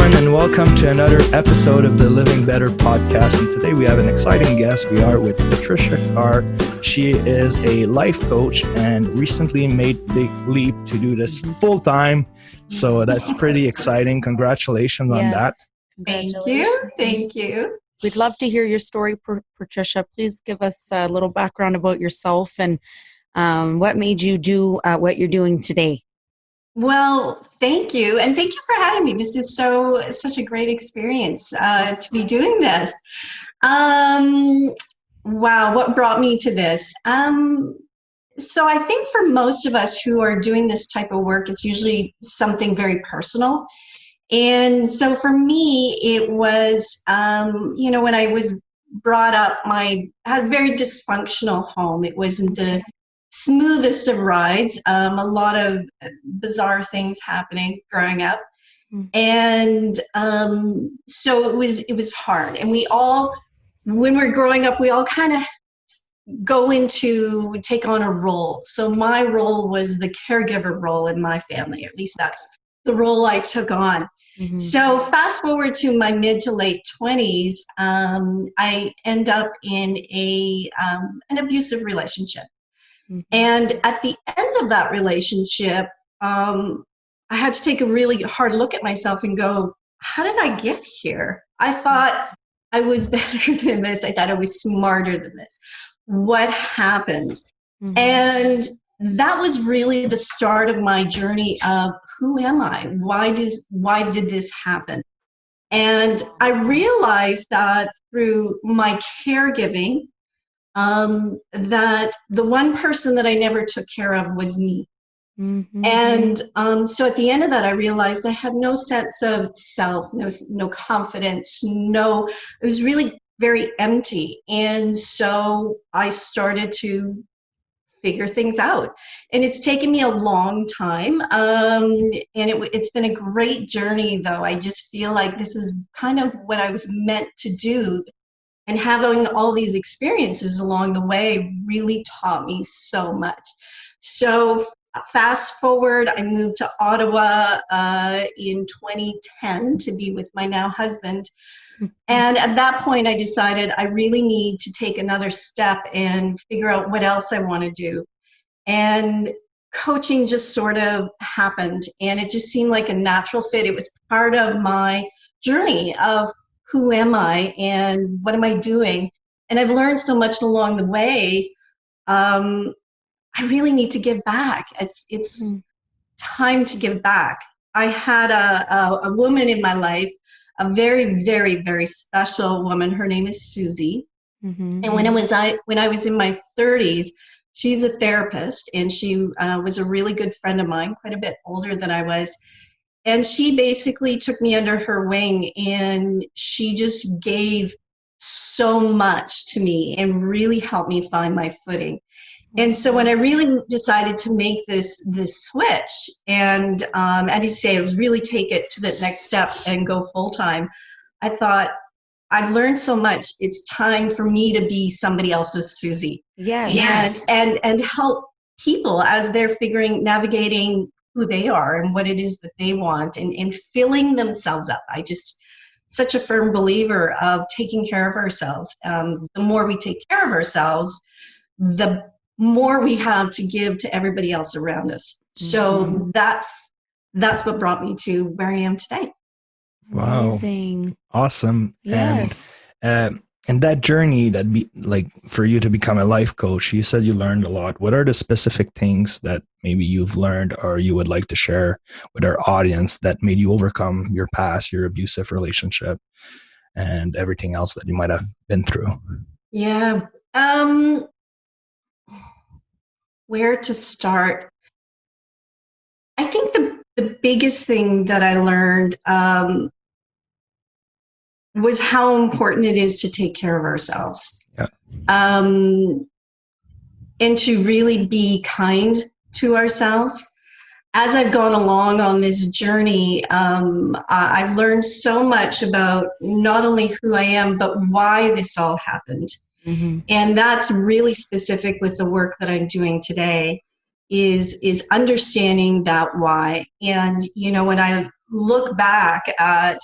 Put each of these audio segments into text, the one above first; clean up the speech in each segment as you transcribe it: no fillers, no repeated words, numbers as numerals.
everyone, and welcome to another episode of the Living Better podcast. And today we have an exciting guest. We are with Patricia Carr. She is a life coach and recently made the big leap to do this full time. So that's pretty exciting. Congratulations on that. Thank you. Thank you. We'd love to hear your story, Patricia. Please give us a little background about yourself and what made you do what you're doing today. Well, thank you. And thank you for having me. This is such a great experience to be doing this. Wow, what brought me to this? So I think for most of us who are doing this type of work, it's usually something very personal. And so for me, it was, when I was brought up, I had a very dysfunctional home. It wasn't the smoothest of rides, a lot of bizarre things happening growing up. And so it was hard. And we all, when we're growing up, we all kind of take on a role. So my role was the caregiver role in my family. At least that's the role I took on. Mm-hmm. So fast forward to my mid to late 20s, I end up in an abusive relationship. Mm-hmm. And at the end of that relationship, I had to take a really hard look at myself and go, how did I get here? I thought I was better than this. I thought I was smarter than this. What happened? Mm-hmm. And that was really the start of my journey of who am I? Why did this happen? And I realized that through my caregiving, that the one person that I never took care of was me. Mm-hmm. And so at the end of that, I realized I had no sense of self, no confidence, it was really very empty. And so I started to figure things out. And it's taken me a long time. And it's been a great journey, though. I just feel like this is kind of what I was meant to do. And having all these experiences along the way really taught me so much. So fast forward, I moved to Ottawa in 2010 to be with my now husband. And at that point, I decided I really need to take another step and figure out what else I want to do. And coaching just sort of happened. And it just seemed like a natural fit. It was part of my journey of who am I and what am I doing? And I've learned so much along the way. I really need to give back. It's time to give back. I had a woman in my life, a very, very, very special woman. Her name is Susie. Mm-hmm. And when I was in my 30s, she's a therapist, and she was a really good friend of mine, quite a bit older than I was. And she basically took me under her wing, and she just gave so much to me and really helped me find my footing. And so when I really decided to make this switch and as you say, really take it to the next step and go full time, I thought, I've learned so much. It's time for me to be somebody else's Susie. Yes. And help people as they're navigating who they are and what it is that they want and filling themselves up. I just such a firm believer of taking care of ourselves. The more we take care of ourselves, the more we have to give to everybody else around us. So that's what brought me to where I am today. Wow. Amazing. Awesome. Yes. And that journey for you to become a life coach, you said you learned a lot. What are the specific things that maybe you've learned or you would like to share with our audience that made you overcome your past, your abusive relationship, and everything else that you might have been through? Yeah. Where to start? I think the biggest thing that I learned was how important it is to take care of ourselves. Yeah. And to really be kind to ourselves. As I've gone along on this journey, I've learned so much about not only who I am, but why this all happened. Mm-hmm. And that's really specific with the work that I'm doing today, is understanding that why. And, when I look back at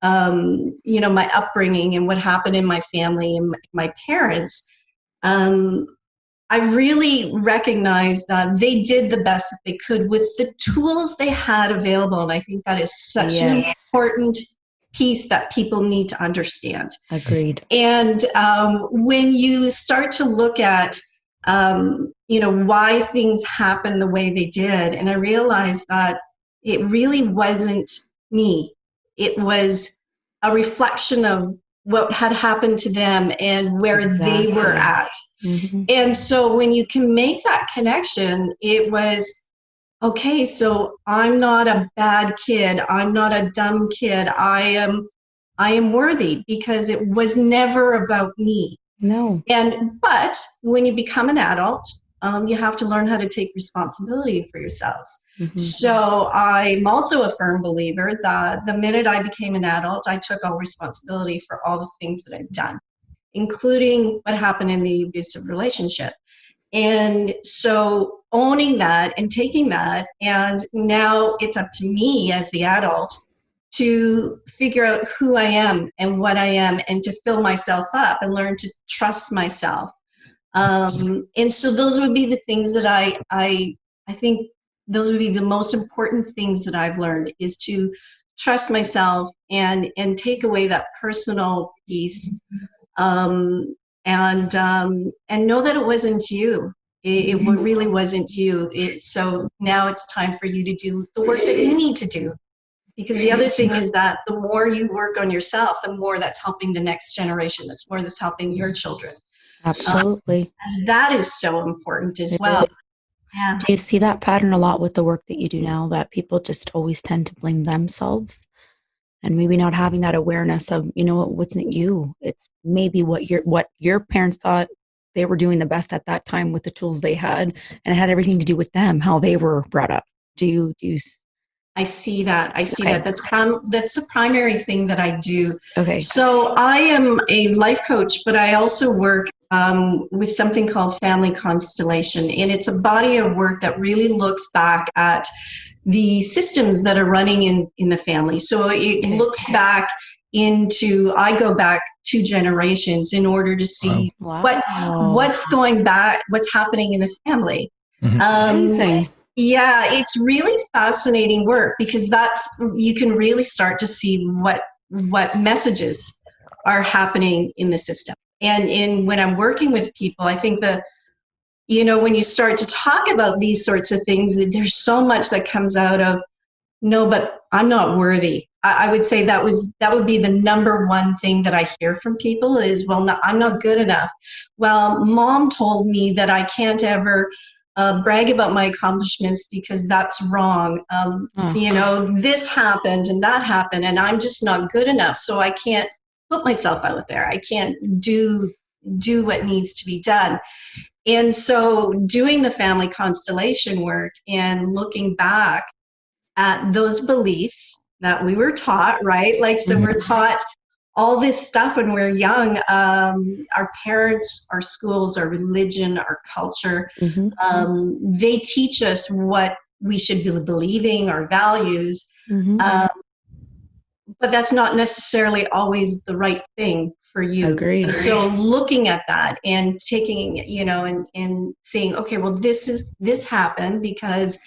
my upbringing and what happened in my family and my parents, I really recognized that they did the best that they could with the tools they had available. And I think that is such an important piece that people need to understand. Agreed. And when you start to look at, why things happen the way they did, and I realized that it really wasn't me. It was a reflection of what had happened to them and where they were at. Mm-hmm. And so when you can make that connection, it was, okay, so I'm not a bad kid. I'm not a dumb kid. I am worthy, because it was never about me. No. But when you become an adult, you have to learn how to take responsibility for yourselves. Mm-hmm. So I'm also a firm believer that the minute I became an adult, I took all responsibility for all the things that I've done, including what happened in the abusive relationship. And so owning that and taking that, and now it's up to me as the adult to figure out who I am and what I am, and to fill myself up and learn to trust myself. And so those would be the things that I think those would be the most important things that I've learned, is to trust myself and take away that personal piece, and know that it wasn't you. It really wasn't you. So now it's time for you to do the work that you need to do. Because the other thing is that the more you work on yourself, the more that's helping the next generation. That's more that's helping your children. Absolutely. And that is so important as well. Yeah. Do you see that pattern a lot with the work that you do now, that people just always tend to blame themselves, and maybe not having that awareness of, it wasn't you. It's maybe what your parents thought they were doing the best at that time with the tools they had, and it had everything to do with them, how they were brought up. Do you I see that. That. That's the primary thing that I do. Okay. So I am a life coach, but I also work with something called Family Constellation. And it's a body of work that really looks back at the systems that are running in the family. So it looks back I go back 2 generations in order to see what's going back, what's happening in the family. Amazing. Yeah, it's really fascinating work, because you can really start to see what messages are happening in the system. And when I'm working with people, I think when you start to talk about these sorts of things, there's so much that comes out of, no, but I'm not worthy. I would say that would be the number one thing that I hear from people is, well, no, I'm not good enough. Well, mom told me that I can't ever brag about my accomplishments because that's wrong. This happened and that happened, and I'm just not good enough. So I can't put myself out there. I can't do what needs to be done. And so doing the family constellation work and looking back at those beliefs that we were taught, right? Like, so we're taught all this stuff when we're young. Our parents, our schools, our religion, our culture, they teach us what we should be believing, our values. But that's not necessarily always the right thing for you. Agreed. So looking at that and taking, and saying, okay, well, this happened because,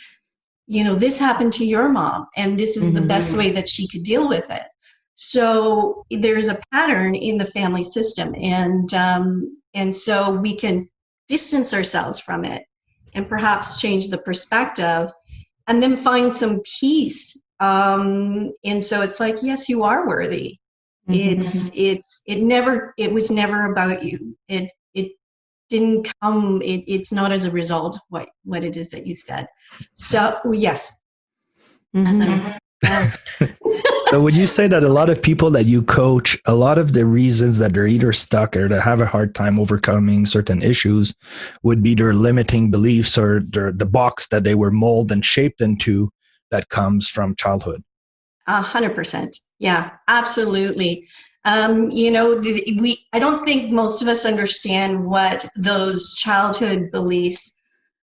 this happened to your mom, and this is the best way that she could deal with it. So there's a pattern in the family system, and so we can distance ourselves from it and perhaps change the perspective, and then find some peace. And so it's like, yes, you are worthy. It was never about you. It didn't come. It's not as a result of what it is that you said. So yes. So would you say that a lot of people that you coach, a lot of the reasons that they're either stuck or they have a hard time overcoming certain issues would be their limiting beliefs or the box that they were molded and shaped into that comes from childhood? 100%. Yeah, absolutely. I don't think most of us understand what those childhood beliefs,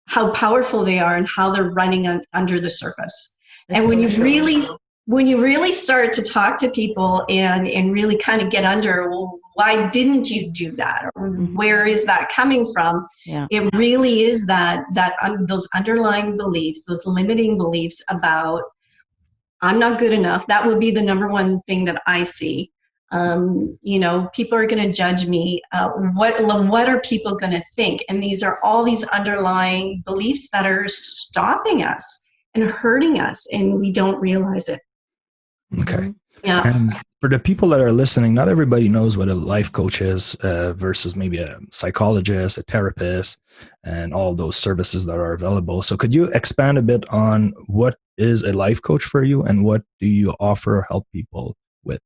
how powerful they are and how they're running under the surface. And when you really when you really start to talk to people and really kind of get under, well, why didn't you do that? Or where is that coming from? Yeah. It really is those underlying beliefs, those limiting beliefs about I'm not good enough. That would be the number one thing that I see. People are going to judge me. What are people going to think? And these are all these underlying beliefs that are stopping us and hurting us, and we don't realize it. Okay. Yeah. And for the people that are listening, not everybody knows what a life coach is versus maybe a psychologist, a therapist, and all those services that are available. So could you expand a bit on what is a life coach for you and what do you offer or help people with?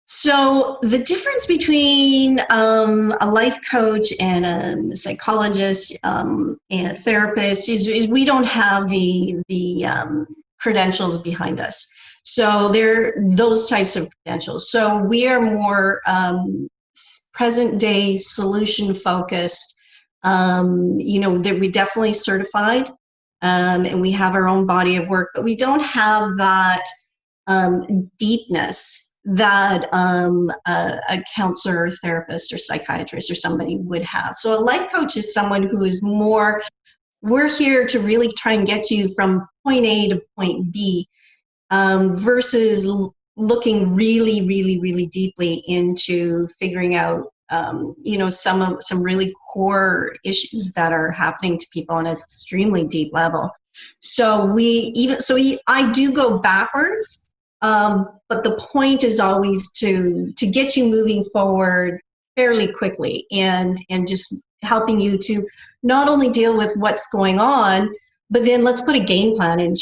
So the difference between a life coach and a psychologist and a therapist is we don't have the credentials behind us. So they're those types of credentials. So we are more present day solution focused. That we definitely certified, and we have our own body of work, but we don't have that deepness that a counselor or therapist or psychiatrist or somebody would have. So a life coach is someone who is more, we're here to really try and get you from point A to point B, versus looking really, really, really deeply into figuring out, some really core issues that are happening to people on an extremely deep level. So I do go backwards. But the point is always to get you moving forward fairly quickly and just helping you to not only deal with what's going on, but then let's put a game plan in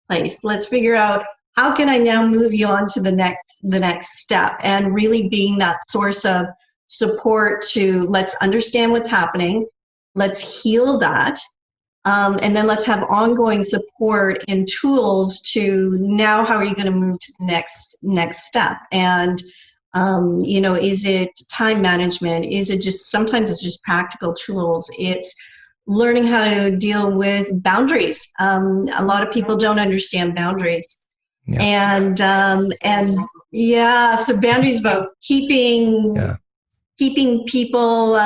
place. Let's figure out how can I now move you on to the next step, and really being that source of support to let's understand what's happening, let's heal that. And then let's have ongoing support and tools to now how are you going to move to the next step? And, is it time management? Is it just, sometimes it's just practical tools. It's learning how to deal with boundaries. A lot of people don't understand boundaries. Yeah. So boundaries about keeping people,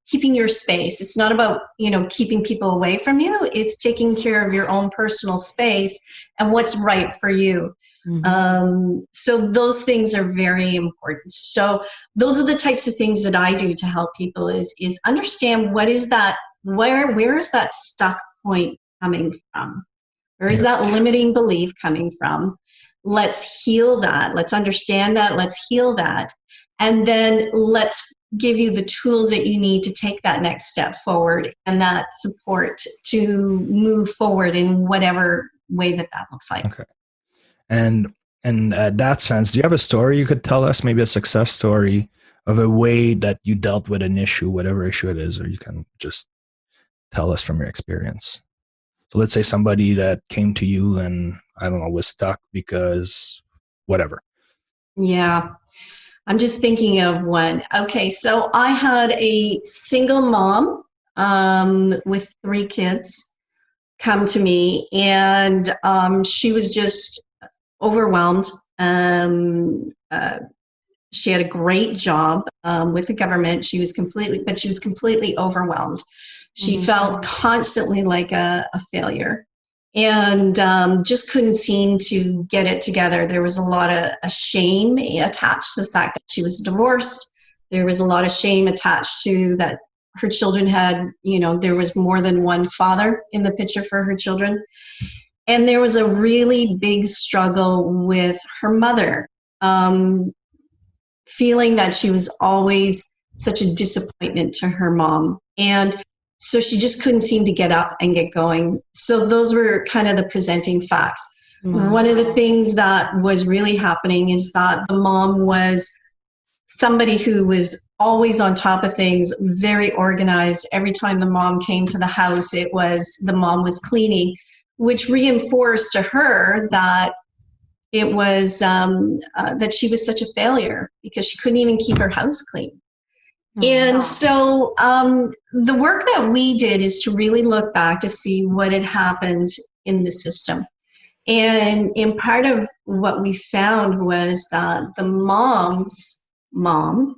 keeping your space. It's not about, keeping people away from you. It's taking care of your own personal space and what's right for you. Mm-hmm. So those things are very important. So those are the types of things that I do to help people is understand what is that, where is that stuck point coming from? Where is that limiting belief coming from? Let's heal that. Let's understand that. Let's heal that. And then let's give you the tools that you need to take that next step forward and that support to move forward in whatever way that looks like. Okay. And in that sense, do you have a story you could tell us, maybe a success story of a way that you dealt with an issue, whatever issue it is, or you can just tell us from your experience? So let's say somebody that came to you and, I don't know, was stuck because whatever. Yeah. I'm just thinking of one. Okay, so I had a single mom with 3 kids come to me, and she was just overwhelmed. She had a great job with the government. She was completely overwhelmed. She felt constantly like a failure. And just couldn't seem to get it together. There was a lot of shame attached to the fact that she was divorced. There was a lot of shame attached to that her children had, there was more than one father in the picture for her children. And there was a really big struggle with her mother, feeling that she was always such a disappointment to her mom. And so she just couldn't seem to get up and get going. So those were kind of the presenting facts. Mm-hmm. One of the things that was really happening is that the mom was somebody who was always on top of things, very organized. Every time the mom came to the house, the mom was cleaning, which reinforced to her that it was that she was such a failure because she couldn't even keep her house clean. And so the work that we did is to really look back to see what had happened in the system. And in part of what we found was that the mom's mom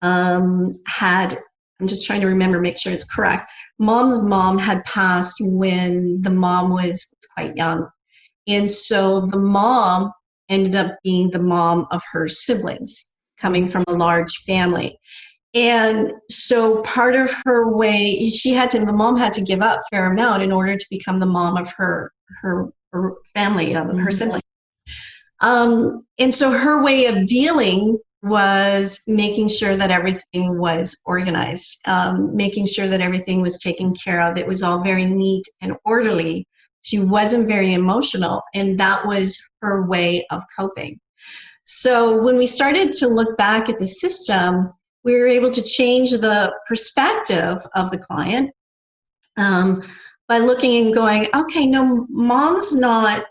had, I'm just trying to remember, make sure it's correct. Mom's mom had passed when the mom was quite young. And so the mom ended up being the mom of her siblings, coming from a large family. And so part of her way, the mom had to give up a fair amount in order to become the mom of her family, her siblings. And so her way of dealing was making sure that everything was organized, making sure that everything was taken care of. It was all very neat and orderly. She wasn't very emotional, and that was her way of coping. So when we started to look back at the system, we were able to change the perspective of the client by looking and going, okay, no, mom's not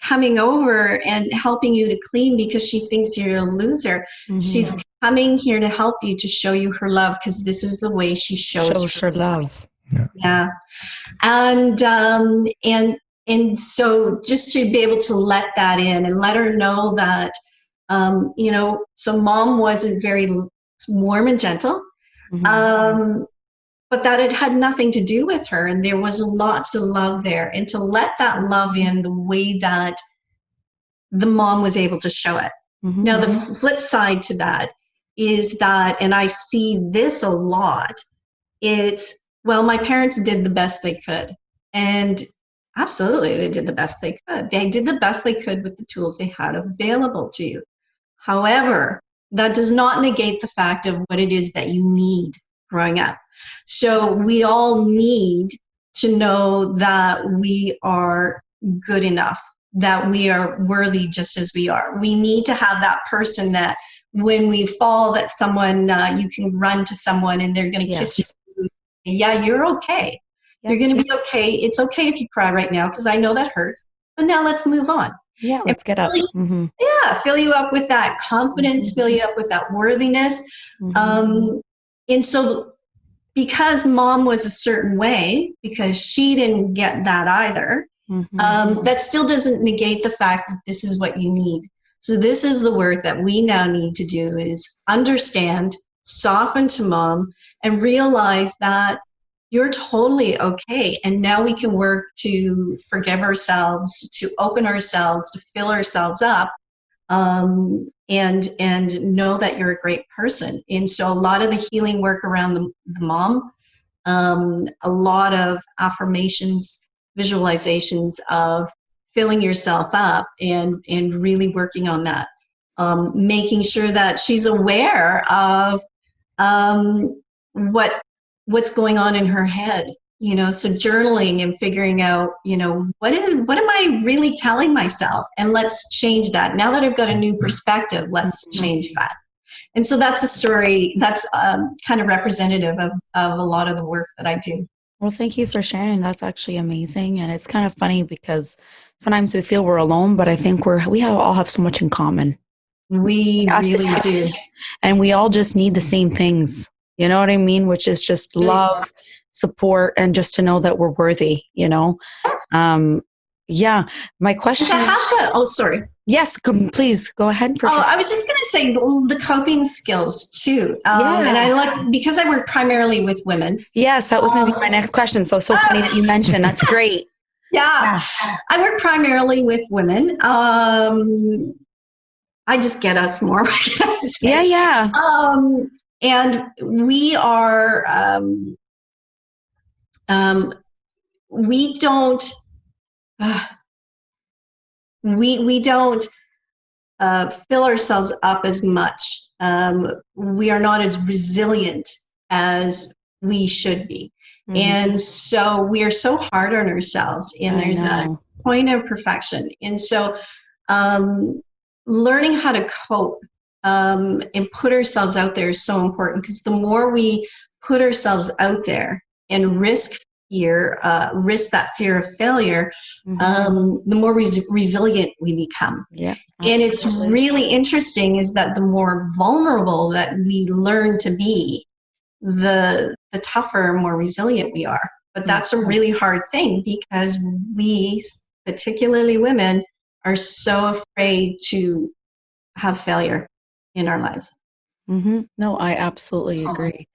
coming over and helping you to clean because she thinks you're a loser. Mm-hmm. She's coming here to help you, to show you her love, because this is the way she shows her love. Yeah. And so just to be able to let that in and let her know that, so mom wasn't very warm and gentle, but that it had nothing to do with her, and there was lots of love there, and to let that love in the way that the mom was able to show it. Mm-hmm. Now, the flip side to that is that, and I see this a lot, it's, well, my parents did the best they could. And absolutely, they did the best they could. They did the best they could with the tools they had available to you. However, that does not negate the fact of what it is that you need growing up. So we all need to know that we are good enough, that we are worthy just as we are. We need to have that person that when we fall, that someone, you can run to someone and they're going to kiss you. Yeah, you're okay. Yep. You're going to be okay. It's okay if you cry right now, because I know that hurts. But now let's move on. Yeah, let's get up. Mm-hmm. Yeah, fill you up with that confidence, fill you up with that worthiness. And so because mom was a certain way, because she didn't get that either, that still doesn't negate the fact that this is what you need. So this is the work that we now need to do, is understand, soften to mom, and realize that you're totally okay. And now we can work to forgive ourselves, to open ourselves, to fill ourselves up, and know that you're a great person. And so a lot of the healing work around the mom, a lot of affirmations, visualizations of filling yourself up and really working on that, making sure that she's aware of what's going on in her head, so journaling and figuring out, what am I really telling myself? And let's change that. Now that I've got a new perspective, let's change that. And so that's a story that's kind of representative of a lot of the work that I do. Well, thank you for sharing. That's actually amazing. And it's kind of funny because sometimes we feel we're alone, but I think we all have so much in common. We really do. And we all just need the same things. You know what I mean? Which is just love, support, and just to know that we're worthy, Yeah. My question. Sorry. Yes, please go ahead. I was just going to say the coping skills too. And because I work primarily with women. Yes, that was going to be my next question. So funny that you mentioned. That's great. Yeah. I work primarily with women. I just get us more. Yeah. And we are, we don't fill ourselves up as much. We are not as resilient as we should be. Mm-hmm. And so we are so hard on ourselves, and there's a point of perfection. And so learning how to cope and put ourselves out there is so important, because the more we put ourselves out there and risk that fear of failure, the more resilient we become. Yeah, and it's really interesting is that the more vulnerable that we learn to be, the tougher, more resilient we are. But that's a really hard thing, because we, particularly women, are so afraid to have failure in our lives. No, I absolutely agree.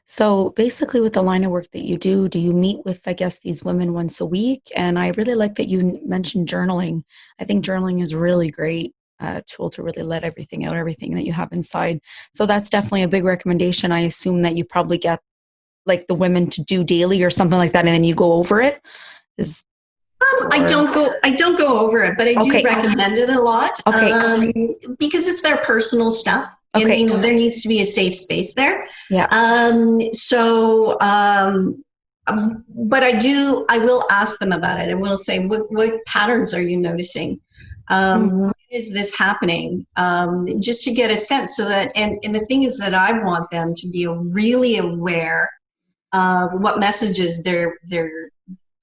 So basically with the line of work that you do you meet with, I guess, these women once a week? And I really like that you mentioned journaling. I think journaling is really great tool to really let everything out, everything that you have inside. So that's definitely a big recommendation. I assume that you probably get like the women to do daily or something like that, and then you go over it. I don't go over it, but I do recommend it a lot. Because it's their personal stuff. And there needs to be a safe space there. Yeah. But I will ask them about it, and we'll say, what patterns are you noticing? When is this happening? Just to get a sense, so that, and the thing is that I want them to be really aware of what messages they're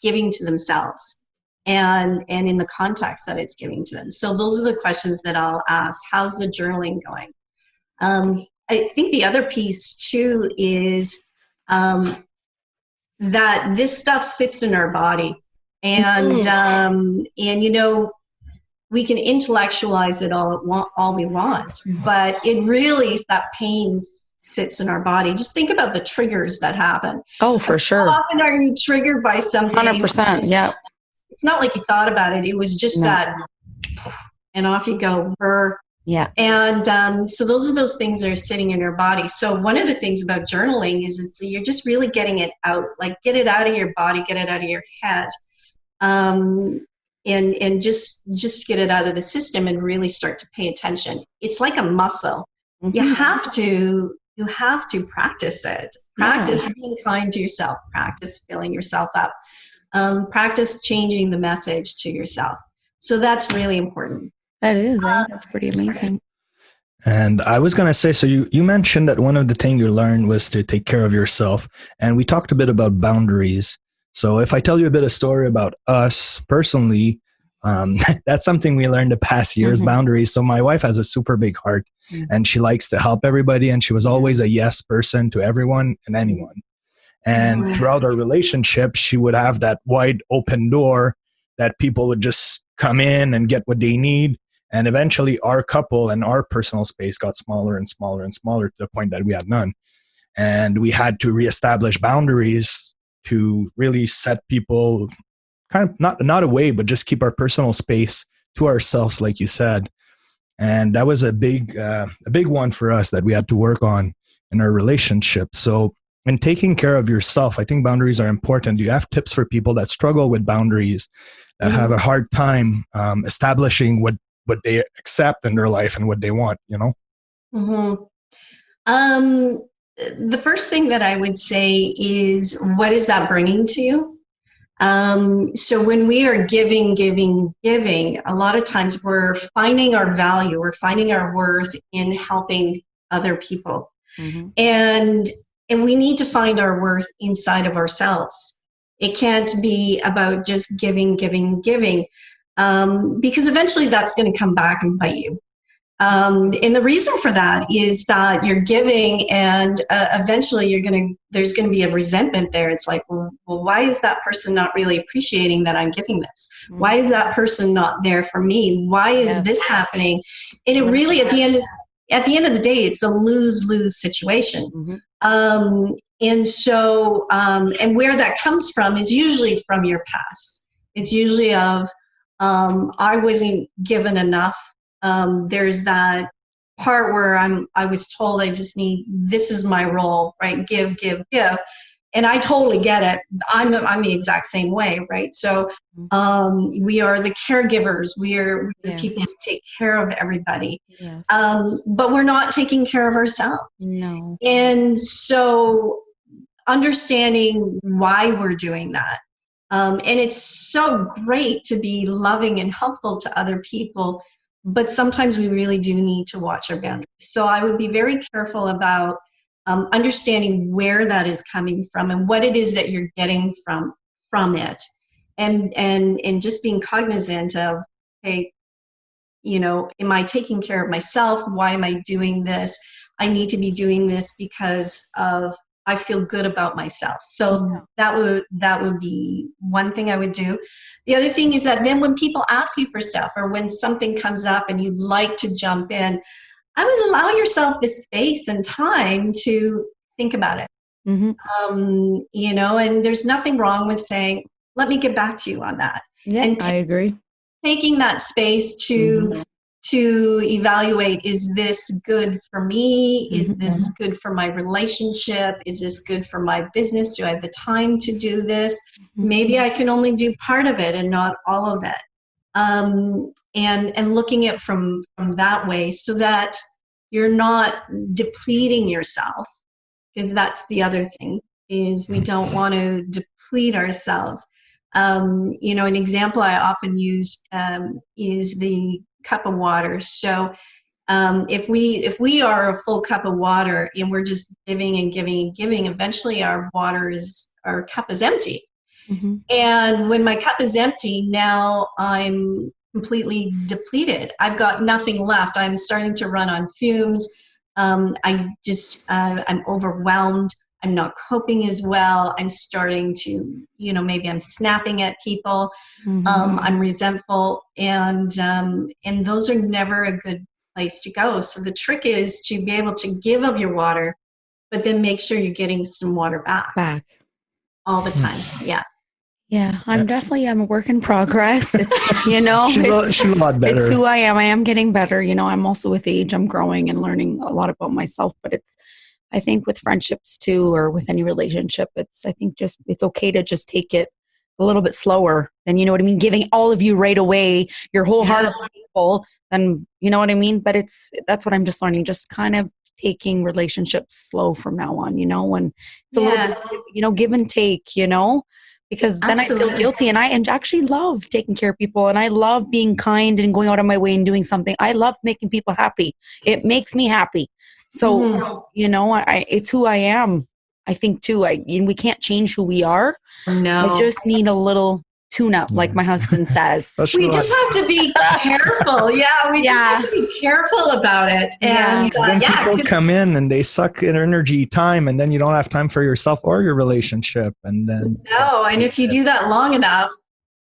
giving to themselves, and in the context that it's giving to them. So those are the questions that I'll ask. How's the journaling going? I think the other piece too is that this stuff sits in our body, and you know, we can intellectualize it all we want, but it really, that pain sits in our body. Just think about the triggers that happen. Oh, for sure. How often are you triggered by something? 100%. Yeah. It's not like you thought about it. It was just that, and off you go. Yeah. And so those are those things that are sitting in your body. So one of the things about journaling is you're just really getting it out, like get it out of your body, get it out of your head, and just get it out of the system and really start to pay attention. It's like a muscle. You have to practice it. Practice being kind to yourself. Practice filling yourself up. Practice changing the message to yourself. So that's really important. That is, that's pretty amazing. And I was going to say, so you mentioned that one of the things you learned was to take care of yourself. And we talked a bit about boundaries. So if I tell you a bit of story about us personally, that's something we learned the past years, boundaries. So my wife has a super big heart and she likes to help everybody. And she was always a yes person to everyone and anyone. And throughout our relationship, she would have that wide open door that people would just come in and get what they need. And eventually our couple and our personal space got smaller and smaller and smaller to the point that we had none. And we had to reestablish boundaries to really set people kind of not away, but just keep our personal space to ourselves, like you said. And that was a big one for us that we had to work on in our relationship. So in taking care of yourself, I think boundaries are important. Do you have tips for people that struggle with boundaries, that have a hard time establishing what they accept in their life and what they want, you know? The first thing that I would say is, what is that bringing to you? So when we are giving, a lot of times we're finding our value, we're finding our worth in helping other people. And we need to find our worth inside of ourselves. It can't be about just giving, because eventually that's going to come back and bite you. And the reason for that is that you're giving, and eventually there's going to be a resentment there. It's like, well, why is that person not really appreciating that I'm giving this? Why is that person not there for me? Why is this happening? And it really, at the end of the day, it's a lose-lose situation. And so, and where that comes from is usually from your past. It's usually of, I wasn't given enough. There's that part where I was told I just need, this is my role, right? Give. And I totally get it. I'm the exact same way, right? So we are the caregivers. We're the people who take care of everybody. But we're not taking care of ourselves. No. And so understanding why we're doing that. And it's so great to be loving and helpful to other people, but sometimes we really do need to watch our boundaries. So I would be very careful about understanding where that is coming from and what it is that you're getting from it, and just being cognizant of, hey, you know, am I taking care of myself? Why am I doing this? I need to be doing this because of I feel good about myself. So that would be one thing I would do. The other thing is that then when people ask you for stuff, or when something comes up and you'd like to jump in, I would allow yourself the space and time to think about it. You know, and there's nothing wrong with saying, let me get back to you on that. Yeah, and I agree. Taking that space to evaluate, is this good for me? Is this good for my relationship? Is this good for my business? Do I have the time to do this? Maybe I can only do part of it and not all of it. And looking at from that way, so that you're not depleting yourself, because that's the other thing, is we don't want to deplete ourselves. You know, an example I often use is the cup of water. So if we are a full cup of water and we're just giving and giving and giving, eventually our cup is empty. And when my cup is empty, now I'm completely depleted. I've got nothing left. I'm starting to run on fumes. I'm overwhelmed. I'm not coping as well. I'm starting to, you know, maybe I'm snapping at people. I'm resentful, and those are never a good place to go. So the trick is to be able to give of your water, but then make sure you're getting some water back all the time. Yeah, I'm a work in progress. It's, you know, she's a lot better. It's who I am. I am getting better. You know, I'm also with age, I'm growing and learning a lot about myself, but I think with friendships too, or with any relationship, it's okay to just take it a little bit slower than, you know what I mean? Giving all of you right away, your whole heart of people, and you know what I mean? But that's what I'm just learning, just kind of taking relationships slow from now on, you know, and it's a little bit, you know, give and take, you know, because then I feel guilty, and I actually love taking care of people, and I love being kind and going out of my way and doing something. I love making people happy. It makes me happy. So, you know, it's who I am. I think too, we can't change who we are. No. I just need a little tune up, like my husband says. We just have to be careful. We just have to be careful about it. And then people come in and they suck energy, time, and then you don't have time for yourself or your relationship. And then and if you do that long enough,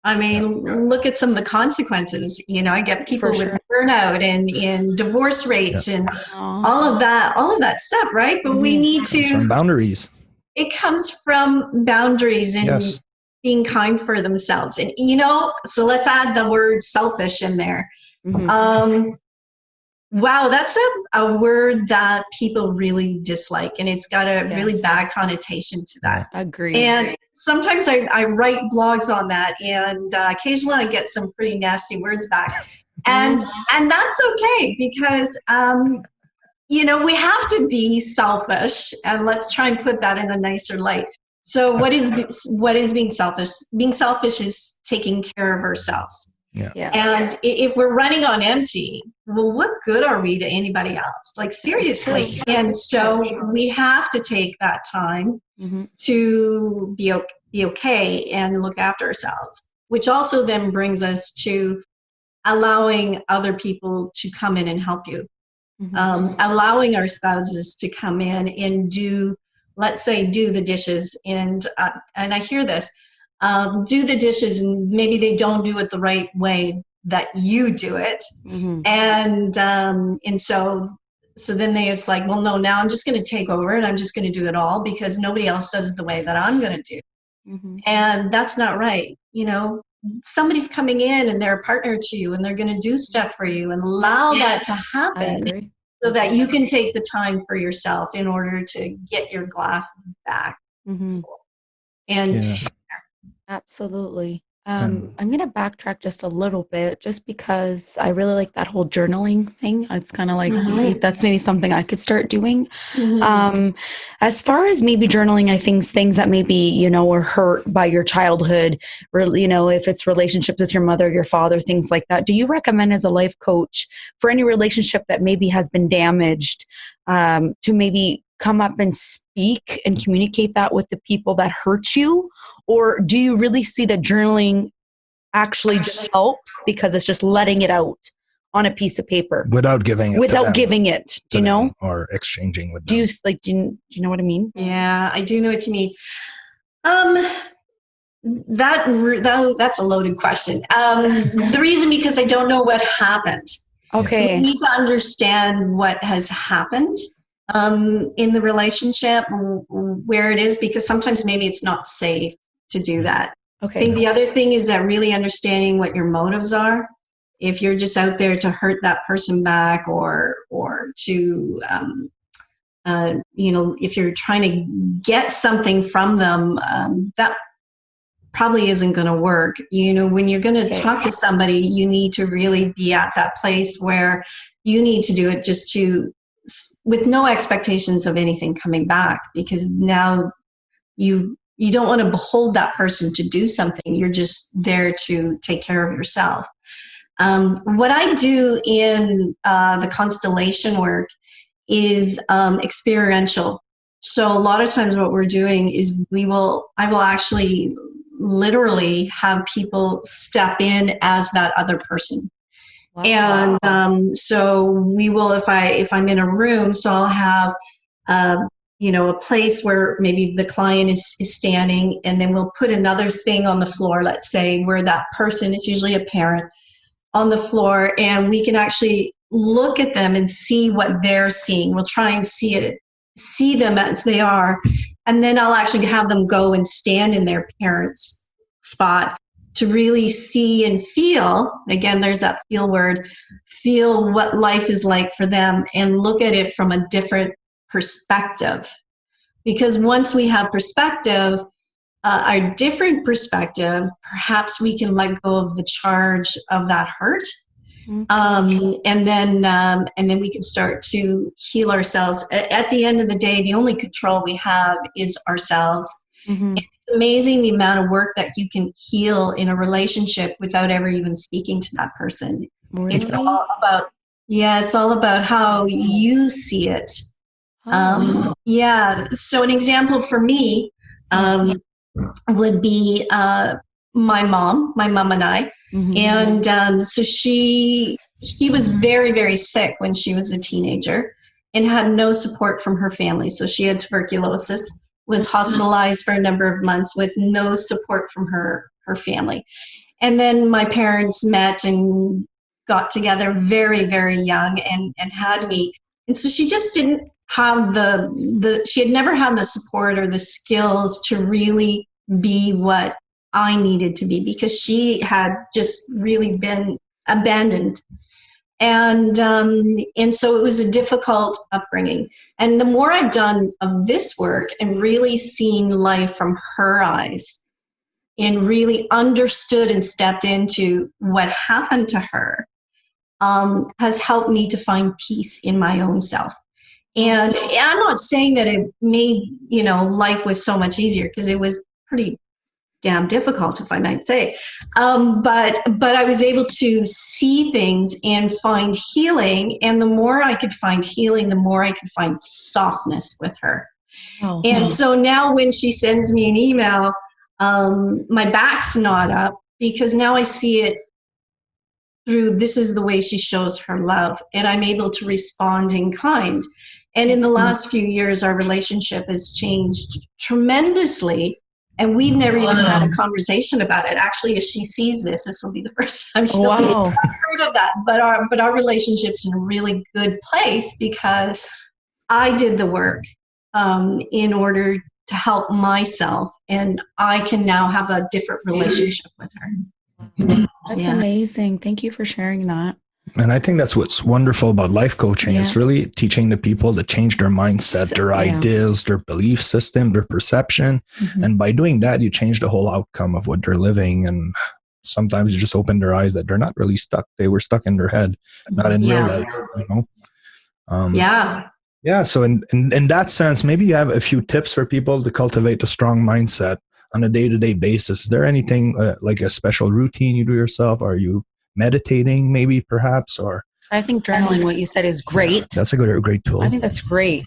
I mean, look at some of the consequences. You know, I get people with burnout and divorce rates and all of that stuff, right? But we need to from boundaries. It comes from boundaries and being kind for themselves. And, you know, so let's add the word selfish in there. Wow, that's a word that people really dislike, and it's got a really bad connotation to that. Agreed. And sometimes I write blogs on that, and occasionally I get some pretty nasty words back. And that's okay, because you know, we have to be selfish, and let's try and put that in a nicer light. So what is being selfish? Being selfish is taking care of ourselves. And if we're running on empty, well, what good are we to anybody else? Like, seriously. And so we have to take that time to be okay and look after ourselves, which also then brings us to allowing other people to come in and help you. Allowing our spouses to come in and do the dishes. And I hear this, do the dishes, and maybe they don't do it the right way that you do it. And so then it's like, well, no, now I'm just going to take over and I'm just going to do it all because nobody else does it the way that I'm going to do. And that's not right. You know, somebody's coming in and they're a partner to you and they're going to do stuff for you, and allow that to happen so that you can take the time for yourself in order to get your glass back full. And absolutely. I'm going to backtrack just a little bit, just because I really like that whole journaling thing. It's kind of like, that's maybe something I could start doing. As far as maybe journaling, I think things that maybe, you know, were hurt by your childhood, or, you know, if it's relationships with your mother, your father, things like that. Do you recommend, as a life coach, for any relationship that maybe has been damaged, to maybe come up and speak and communicate that with the people that hurt you? Or do you really see that journaling actually just helps because it's just letting it out on a piece of paper without giving it without giving it. Do you know? Or exchanging with them. Do you know what I mean? Yeah, I do know what you mean. That's a loaded question. The reason, because I don't know what happened. Okay. So we need to understand what has happened in the relationship, where it is, because sometimes maybe it's not safe to do that. Okay. I think the other thing is that really understanding what your motives are. If you're just out there to hurt that person back, or to if you're trying to get something from them, that probably isn't going to work. When you're going to talk to somebody, you need to really be at that place where you need to do it with no expectations of anything coming back, because now you don't want to behold that person to do something. You're just there to take care of yourself. What I do in the constellation work is experiential. So a lot of times what we're doing is I will actually literally have people step in as that other person. Wow. And so we will, if I'm in a room, so I'll have a place where maybe the client is standing, and then we'll put another thing on the floor, let's say, where that person, it's usually a parent, on the floor, and we can actually look at them and see what they're seeing. We'll try and see them as they are. And then I'll actually have them go and stand in their parents' spot to really see and feel, again, there's that feel word, feel what life is like for them and look at it from a different perspective. Because once we have perspective, our different perspective, perhaps we can let go of the charge of that hurt. And then we can start to heal ourselves. At the end of the day, the only control we have is ourselves. Mm-hmm. It's amazing the amount of work that you can heal in a relationship without ever even speaking to that person. Really? It's all about how you see it. So an example for me would be my mom and I. Mm-hmm. And so she was very, very sick when she was a teenager and had no support from her family. So she had tuberculosis, was hospitalized for a number of months with no support from her family. And then my parents met and got together very, very young and had me. And so she just didn't have she had never had the support or the skills to really be what I needed to be, because she had just really been abandoned. And so it was a difficult upbringing. And the more I've done of this work and really seen life from her eyes and really understood and stepped into what happened to her, has helped me to find peace in my own self. And I'm not saying that it made, life was so much easier, because it was pretty damn difficult, if I might say. But I was able to see things and find healing. And the more I could find healing, the more I could find softness with her. Oh. And so now when she sends me an email, my back's not up, because now I see it through, this is the way she shows her love, and I'm able to respond in kind. And in the last few years, our relationship has changed tremendously, and we've never even had a conversation about it. Actually, if she sees this will be the first time she'll have heard of that. But our relationship's in a really good place, because I did the work in order to help myself, and I can now have a different relationship with her. That's amazing. Thank you for sharing that. And I think that's what's wonderful about life coaching. It's really teaching the people to change their mindset, their ideas, their belief system, their perception. Mm-hmm. And by doing that, you change the whole outcome of what they're living. And sometimes you just open their eyes that they're not really stuck. They were stuck in their head, not in real life, Yeah. So in that sense, maybe you have a few tips for people to cultivate a strong mindset on a day-to-day basis. Is there anything like a special routine you do yourself? Are you meditating maybe perhaps? Or I think journaling, what you said, is great. That's a great tool. I think that's great.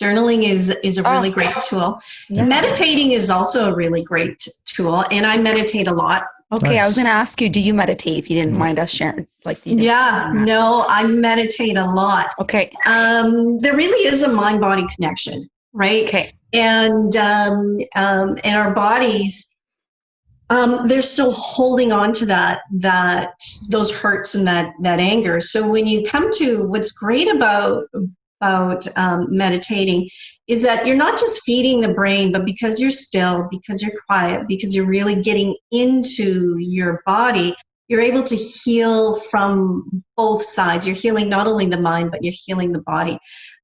Journaling is a really great tool. Yeah. Meditating is also a really great tool, and I meditate a lot. Okay, Nice. I was going to ask you, do you meditate if you didn't mind us sharing? No, I meditate a lot. Okay. There really is a mind-body connection, right? Okay. And our bodies, they're still holding on to those hurts and that anger. So when you come to what's great about meditating is that you're not just feeding the brain, but because you're still, because you're quiet, because you're really getting into your body, you're able to heal from both sides. You're healing not only the mind, but you're healing the body.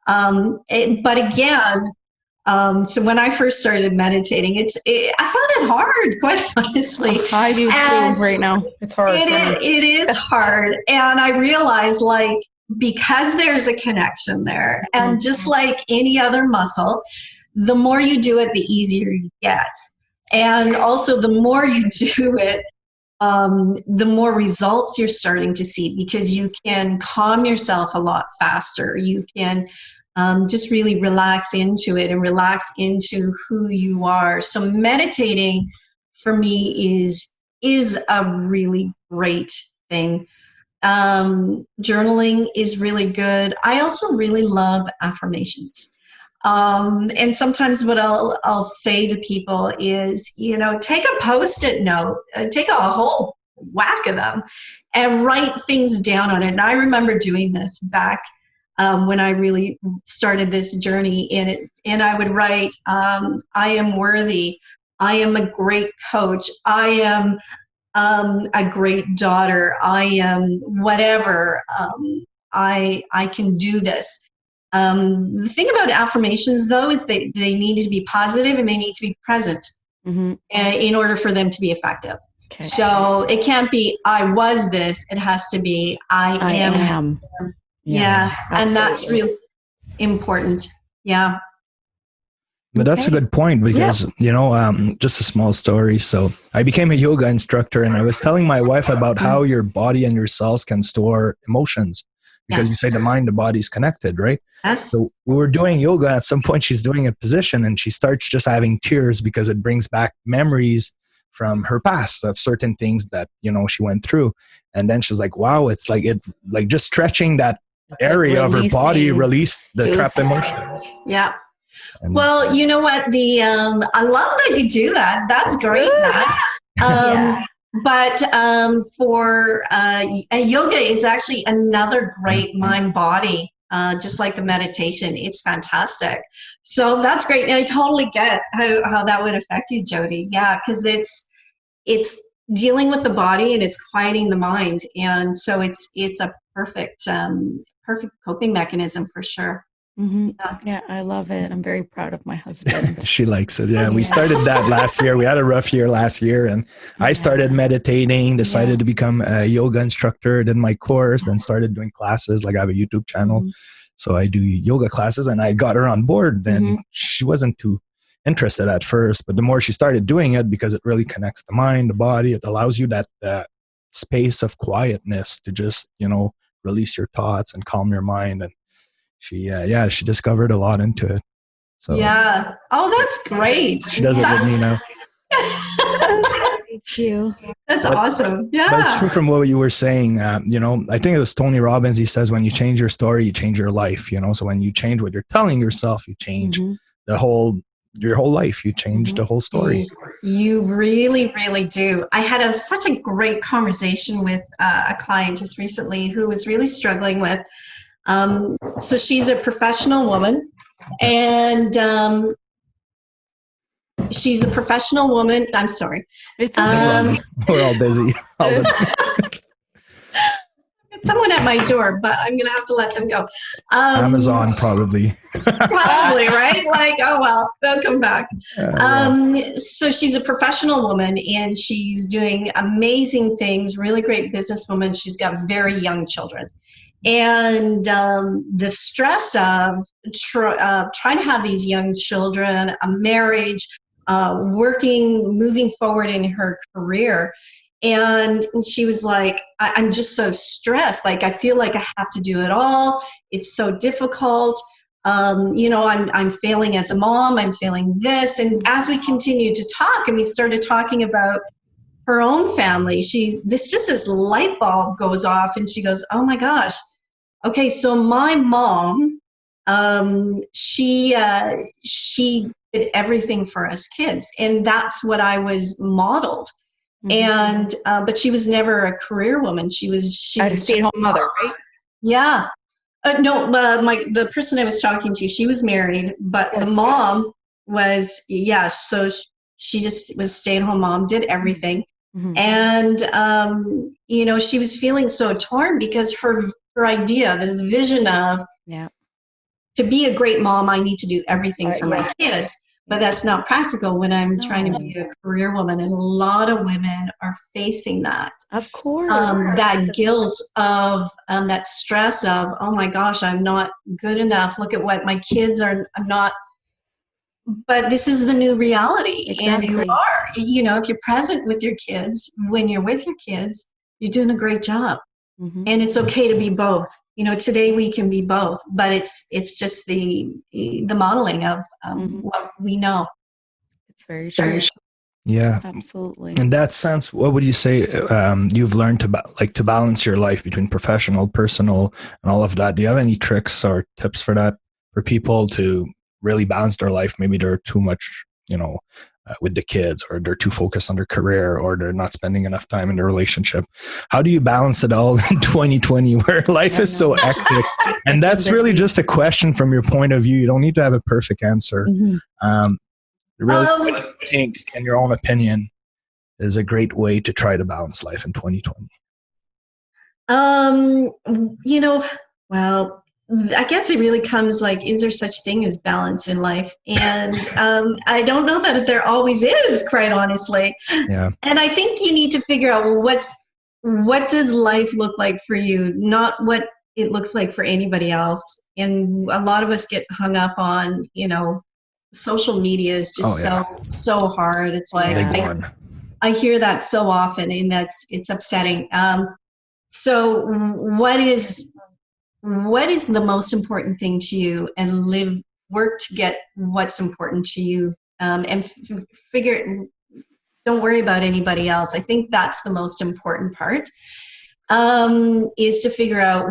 But again, so when I first started meditating, I found it hard, quite honestly. I do too right now. It's hard. It is hard. And I realized, like, because there's a connection there, and just like any other muscle, the more you do it, the easier you get. And also, the more you do it, the more results you're starting to see, because you can calm yourself a lot faster. You can just really relax into it and relax into who you are. So meditating for me is a really great thing. Journaling is really good. I also really love affirmations. And sometimes what I'll say to people is, take a Post-it note, take a whole whack of them and write things down on it. And I remember doing this back when I really started this journey in it. And I would write, I am worthy. I am a great coach. I am a great daughter. I am whatever. I can do this. The thing about affirmations, though, is they need to be positive and they need to be present in order for them to be effective. Okay. So it can't be, I was this. It has to be, I am. Yeah. And that's really important. Yeah. But that's a good point because, just a small story. So I became a yoga instructor and I was telling my wife about how your body and your cells can store emotions because you say the mind, the body is connected, right? Yes. So we were doing yoga. At some point, she's doing a position and she starts just having tears because it brings back memories from her past of certain things that, she went through. And then she was like, wow, it's like just stretching that area of her body released the trapped emotion. Yeah. Well, you know what? I love that you do that. That's great, Matt. But for yoga is actually another great mind body, just like the meditation. It's fantastic. So that's great. And I totally get how that would affect you, Jodi. Yeah, because it's dealing with the body and it's quieting the mind, and so it's a perfect coping mechanism for sure. Mm-hmm. Yeah, I love it. I'm very proud of my husband. She likes it. Yeah, we started that last year. We had a rough year last year, and I started meditating, decided to become a yoga instructor, did my course, then started doing classes. Like I have a YouTube channel, so I do yoga classes, and I got her on board. Then she wasn't too interested at first, but the more she started doing it, because it really connects the mind, the body, it allows you that space of quietness to just release your thoughts and calm your mind. And she discovered a lot into it. So that's great. She does it with me now. Thank you. That's awesome. Yeah. But it's true from what you were saying. I think it was Tony Robbins. He says, when you change your story, you change your life. So when you change what you're telling yourself, you change your whole life. You change the whole story. You really, really do. I had such a great conversation with a client just recently who was really struggling with. So she's a professional woman, and she's a professional woman. I'm sorry. It's okay. We're all busy. Someone at my door, but I'm going to have to let them go. Amazon, probably. Probably, right? Like, oh, well, they'll come back. So she's a professional woman, and she's doing amazing things, really great businesswoman. She's got very young children. And the stress of trying to have these young children, a marriage, working, moving forward in her career. And she was like, I'm just so stressed. Like, I feel like I have to do it all. It's so difficult. I'm failing as a mom. I'm failing this. And as we continued to talk, and we started talking about her own family, this light bulb goes off, and she goes, oh my gosh. Okay, so my mom, she did everything for us kids, and that's what I was modeled. And but she was never a career woman. She was a stay-at-home mother, right? Yeah. No, the person I was talking to, she was married, but the mom was, so she just was stay-at-home mom, did everything. And, she was feeling so torn because her idea, this vision of, to be a great mom, I need to do everything for my kids. But that's not practical when I'm trying to be a career woman. And a lot of women are facing that. Of course. That guilt of, that stress of, oh my gosh, I'm not good enough. Look at what my kids are, I'm not. But this is the new reality. Exactly. And you are, if you're present with your kids, when you're with your kids, you're doing a great job. And it's okay to be both. Today we can be both, but it's just the modeling of what we know. It's very true. Yeah, absolutely. In that sense, what would you say you've learned to balance your life between professional, personal, and all of that? Do you have any tricks or tips for that, for people to really balance their life? Maybe they're too much, with the kids, or they're too focused on their career, or they're not spending enough time in their relationship. How do you balance it all in 2020 where life is so hectic? And that's really just a question from your point of view. You don't need to have a perfect answer. Really, what you think, in your own opinion, is a great way to try to balance life in 2020? Well, I guess it really comes like, is there such thing as balance in life? And I don't know that there always is, quite honestly. Yeah. And I think you need to figure out, what does life look like for you, not what it looks like for anybody else. And a lot of us get hung up on, social media is just so hard. It's like, I hear that so often, and it's upsetting. So what is the most important thing to you, and work to get what's important to you, and don't worry about anybody else. I think that's the most important part, is to figure out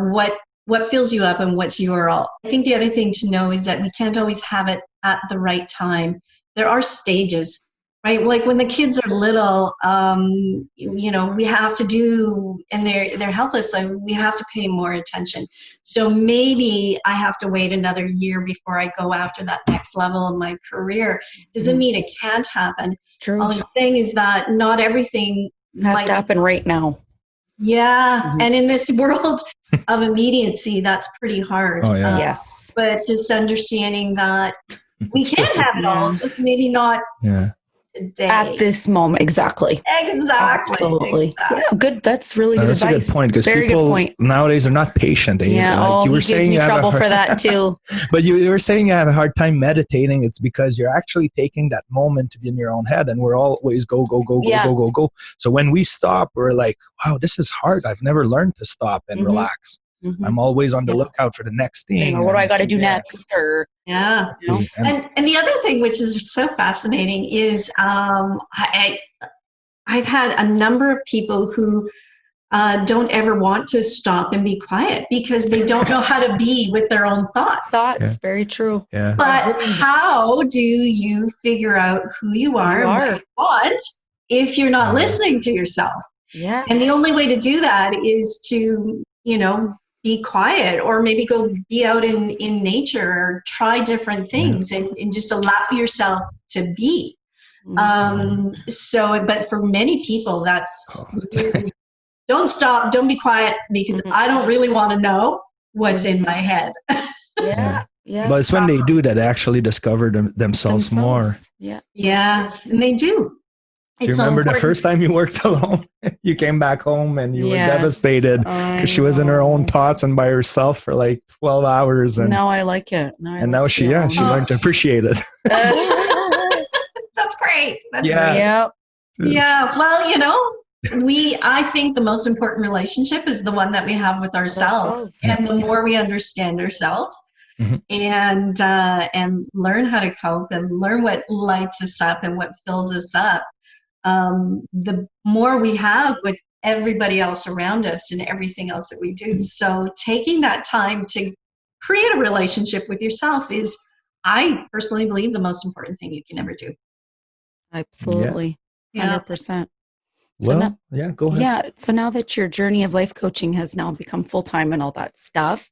what fills you up and what's your all. I think the other thing to know is that we can't always have it at the right time. There are stages, right? Like when the kids are little, we have to do, and they're helpless, so we have to pay more attention. So maybe I have to wait another year before I go after that next level of my career. Doesn't mean it can't happen. True. All I'm saying is that not everything has to happen right now. Yeah. And in this world of immediacy, that's pretty hard. Oh, yeah. Yes. But just understanding that we can have it all, just maybe not today. At this moment. Exactly. Absolutely. Exactly. Yeah, good. That's really good advice. That's a good point, because people nowadays are not patient. Yeah. You were saying you have trouble for that too. But you were saying you have a hard time meditating. It's because you're actually taking that moment to be in your own head, and we're always go. So when we stop, we're like, wow, this is hard. I've never learned to stop and relax. I'm always on the lookout for the next thing. What do I got to do next? Or and the other thing, which is so fascinating, is I've had a number of people who don't ever want to stop and be quiet because they don't know how to be with their own thoughts. Very true. Yeah. But how do you figure out who you are and what you want if you're not listening to yourself? Yeah. And the only way to do that is to, be quiet, or maybe go be out in nature, or try different things and just allow yourself to be. But for many people, that's don't stop, don't be quiet, because I don't really want to know what's in my head. Yeah. But it's when they do that they actually discover themselves more. Yeah, and they do. Do you remember the first time you worked alone? You came back home and you were devastated because she was in her own thoughts and by herself for like 12 hours. And now I like it. Now she learned to appreciate it. That's great. That's great. Yeah. Well, I think the most important relationship is the one that we have with ourselves. And the more we understand ourselves and learn how to cope and learn what lights us up and what fills us up, the more we have with everybody else around us and everything else that we do. So taking that time to create a relationship with yourself is, I personally believe, the most important thing you can ever do. Absolutely. Yeah. 100%. So well, go ahead. Yeah. So now that your journey of life coaching has now become full-time and all that stuff,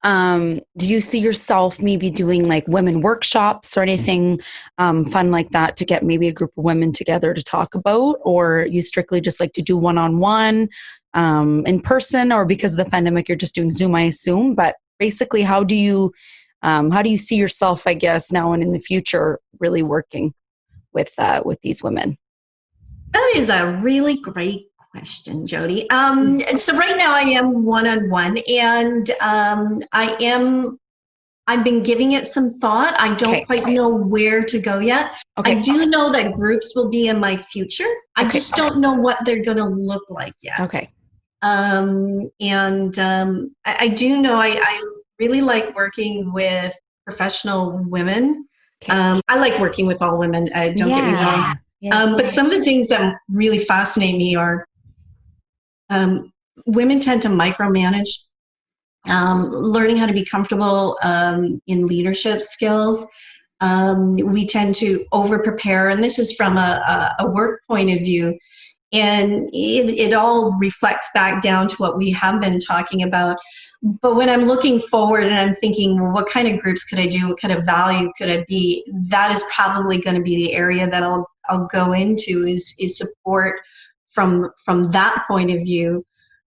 do you see yourself maybe doing like women workshops or anything fun like that to get maybe a group of women together to talk about, or you strictly just like to do one-on-one in person, or because of the pandemic, you're just doing Zoom, I assume, but basically how do you see yourself, I guess, now and in the future really working with these women? That is a really great question, Jodi. And so right now I am one-on-one, and I've been giving it some thought. I don't quite know where to go yet. I do know that groups will be in my future. I just don't know what they're going to look like yet. I do know I really like working with professional women. I like working with all women. Don't get me wrong. But some of the things that really fascinate me are women tend to micromanage, learning how to be comfortable in leadership skills. We tend to over-prepare, and this is from a work point of view. And it all reflects back down to what we have been talking about. But when I'm looking forward and I'm thinking, well, what kind of groups could I do? What kind of value could I be? That is probably going to be the area that I'll go into is support from that point of view.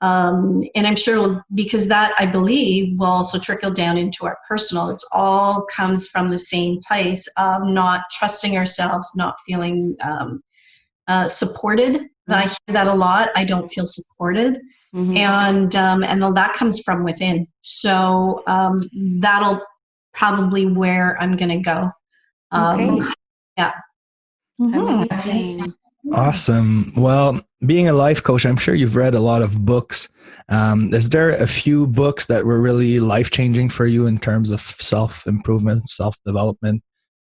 And I'm sure because that, I believe, will also trickle down into our personal. It's all comes from the same place of not trusting ourselves, not feeling supported. I hear that a lot. I don't feel supported. And that comes from within. So that'll probably where I'm going to go. Yeah. Awesome. Well, being a life coach, I'm sure you've read a lot of books. Is there a few books that were really life-changing for you in terms of self-improvement, self-development?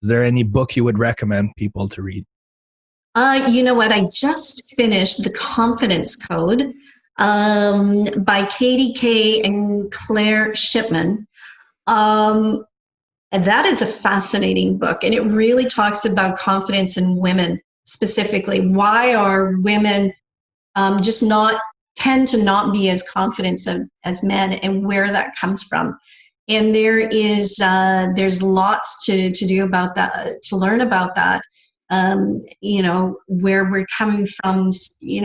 Is there any book you would recommend people to read? You know what? I just finished The Confidence Code by Katie Kay and Claire Shipman. And that is a fascinating book, and it really talks about confidence in women specifically. Why are women just tend to not be as confident as men, and where that comes from? And there's lots to do about that, to learn about that. Where we're coming from,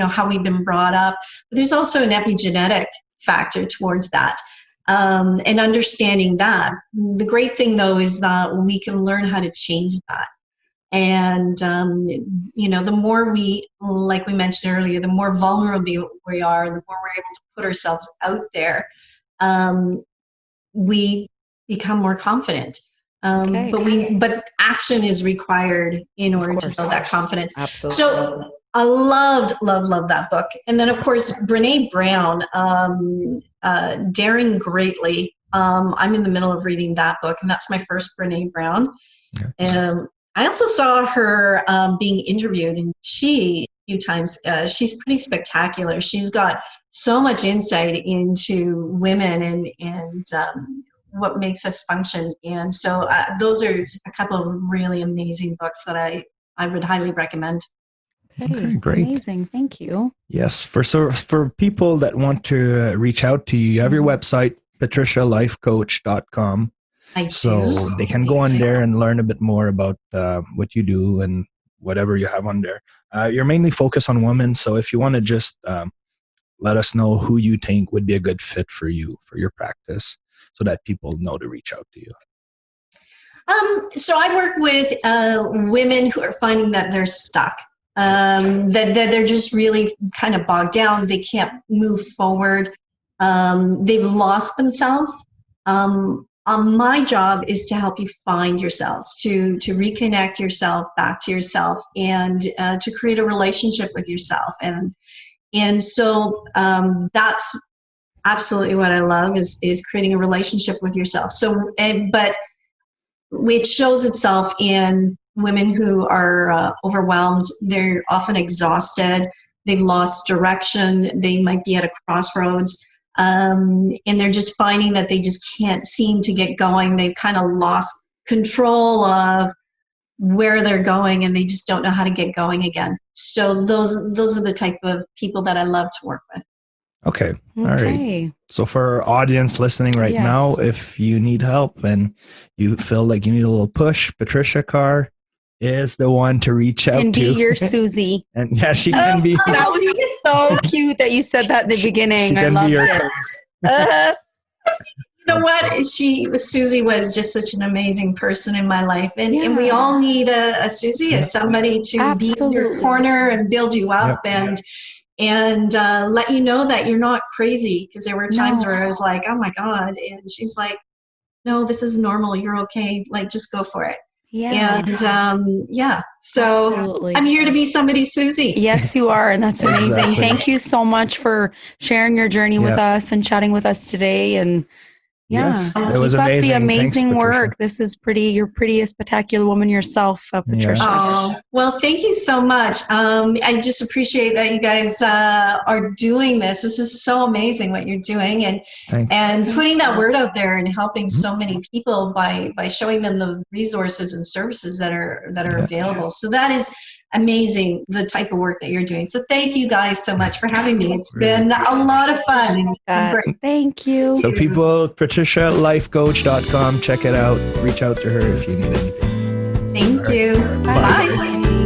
how we've been brought up. But there's also an epigenetic factor towards that. And understanding that. The great thing, though, is that we can learn how to change that. And, the more we, like we mentioned earlier, the more vulnerable we are, the more we're able to put ourselves out there, we become more confident. But action is required in order to build that confidence. Absolutely. So I loved that book. And then, of course, Brené Brown, Daring Greatly. I'm in the middle of reading that book, and that's my first Brené Brown. I also saw her being interviewed, and a few times, she's pretty spectacular. She's got so much insight into women and what makes us function. And so those are a couple of really amazing books that I would highly recommend. Okay, great. Amazing. Thank you. Yes. For people that want to reach out to you, you have your website, patricialifecoach.com. So they can go on there and learn a bit more about what you do and whatever you have on there. You're mainly focused on women. So if you want to just let us know who you think would be a good fit for you, for your practice, so that people know to reach out to you. So I work with women who are finding that they're stuck, that they're just really kind of bogged down. They can't move forward. They've lost themselves. My job is to help you find yourselves, to reconnect yourself back to yourself, and to create a relationship with yourself. And so that's absolutely what I love is creating a relationship with yourself. So, but it shows itself in women who are overwhelmed. They're often exhausted. They've lost direction. They might be at a crossroads. And they're just finding that they just can't seem to get going. They've kind of lost control of where they're going, and they just don't know how to get going again. So those are the type of people that I love to work with. Okay. All right. So for our audience listening right now, if you need help and you feel like you need a little push, Patricia Carr is the one to reach out to. Can be your Susie. And yeah, she can be. That was so cute that you said that in the beginning. I loved it. You know what? Susie was just such an amazing person in my life. And we all need a Susie, as somebody to be in your corner and build you up and let you know that you're not crazy. Because there were times where I was like, oh my God. And she's like, no, this is normal. You're okay. Like, just go for it. Yeah. And so absolutely. I'm here to be somebody's Susie. Yes, you are. And that's amazing. Exactly. Thank you so much for sharing your journey with us and chatting with us today. And yes, it was amazing. The amazing Thanks, work. This is you're pretty a spectacular woman yourself, Patricia. Oh, well, thank you so much. I just appreciate that you guys are doing this. This is so amazing what you're doing, and putting that word out there and helping so many people by showing them the resources and services that are available. So that is amazing, the type of work that you're doing. So thank you guys so much for having me. It's been a lot of fun. Thank you. So people, PatriciaLifeCoach.com, check it out. Reach out to her if you need anything. Thank you. Bye.